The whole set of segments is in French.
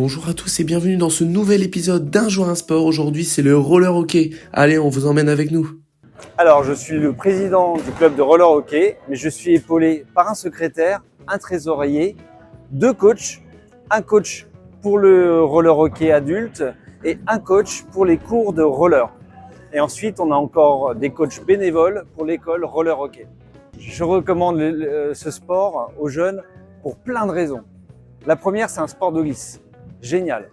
Bonjour à tous et bienvenue dans ce nouvel épisode d'Un jour un sport. Aujourd'hui, c'est le roller hockey. Allez, on vous emmène avec nous. Alors, je suis le président du club de roller hockey, mais je suis épaulé par un secrétaire, un trésorier, deux coachs, un coach pour le roller hockey adulte et un coach pour les cours de roller. Et ensuite, on a encore des coachs bénévoles pour l'école roller hockey. Je recommande ce sport aux jeunes pour plein de raisons. La première, c'est un sport de glisse. Génial.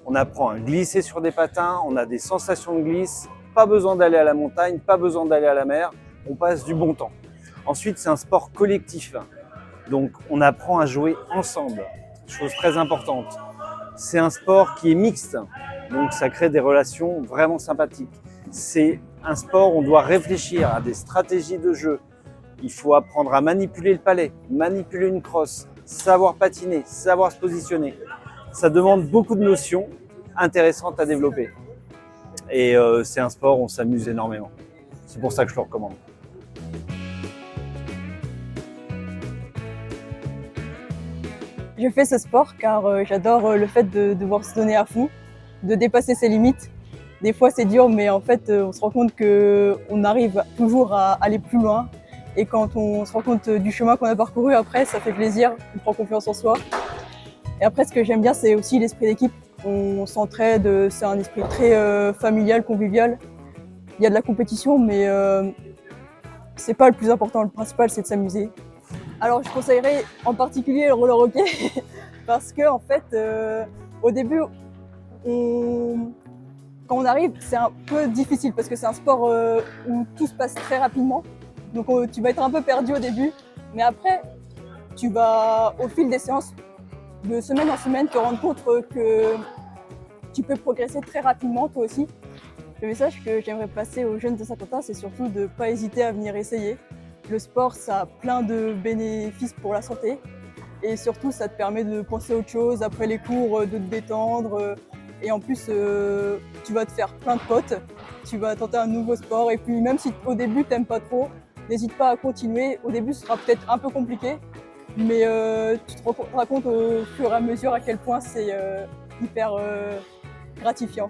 On apprend à glisser sur des patins, on a des sensations de glisse, pas besoin d'aller à la montagne, pas besoin d'aller à la mer, on passe du bon temps. Ensuite, c'est un sport collectif. Donc, on apprend à jouer ensemble, chose très importante. C'est un sport qui est mixte, donc ça crée des relations vraiment sympathiques. C'est un sport où on doit réfléchir à des stratégies de jeu. Il faut apprendre à manipuler le palais, manipuler une crosse, savoir patiner, savoir se positionner. Ça demande beaucoup de notions intéressantes à développer. Et c'est un sport où on s'amuse énormément. C'est pour ça que je le recommande. Je fais ce sport car j'adore le fait de devoir se donner à fond, de dépasser ses limites. Des fois c'est dur, mais en fait on se rend compte qu'on arrive toujours à aller plus loin. Et quand on se rend compte du chemin qu'on a parcouru après, ça fait plaisir, on prend confiance en soi. Et après, ce que j'aime bien, c'est aussi l'esprit d'équipe. On s'entraide, c'est un esprit très familial, convivial. Il y a de la compétition, mais c'est pas le plus important. Le principal, c'est de s'amuser. Alors, je conseillerais en particulier le roller hockey parce que, en fait, au début, quand on arrive, c'est un peu difficile parce que c'est un sport où tout se passe très rapidement. Donc, tu vas être un peu perdu au début, mais après, tu vas, au fil des séances, de semaine en semaine, te rendre compte que tu peux progresser très rapidement, toi aussi. Le message que j'aimerais passer aux jeunes de Saint-Quentin, c'est surtout de ne pas hésiter à venir essayer. Le sport, ça a plein de bénéfices pour la santé. Et surtout, ça te permet de penser à autre chose après les cours, de te détendre. Et en plus, tu vas te faire plein de potes. Tu vas tenter un nouveau sport. Et puis, même si au début, tu n'aimes pas trop, n'hésite pas à continuer. Au début, ce sera peut-être un peu compliqué. Mais tu te rends compte au fur et à mesure à quel point c'est hyper gratifiant.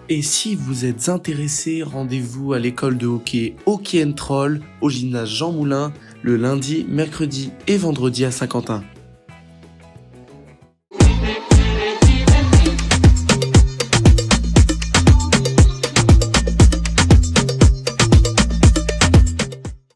Et si vous êtes intéressé, rendez-vous à l'école de hockey Hockey & Troll au gymnase Jean Moulin le lundi, mercredi et vendredi à Saint-Quentin.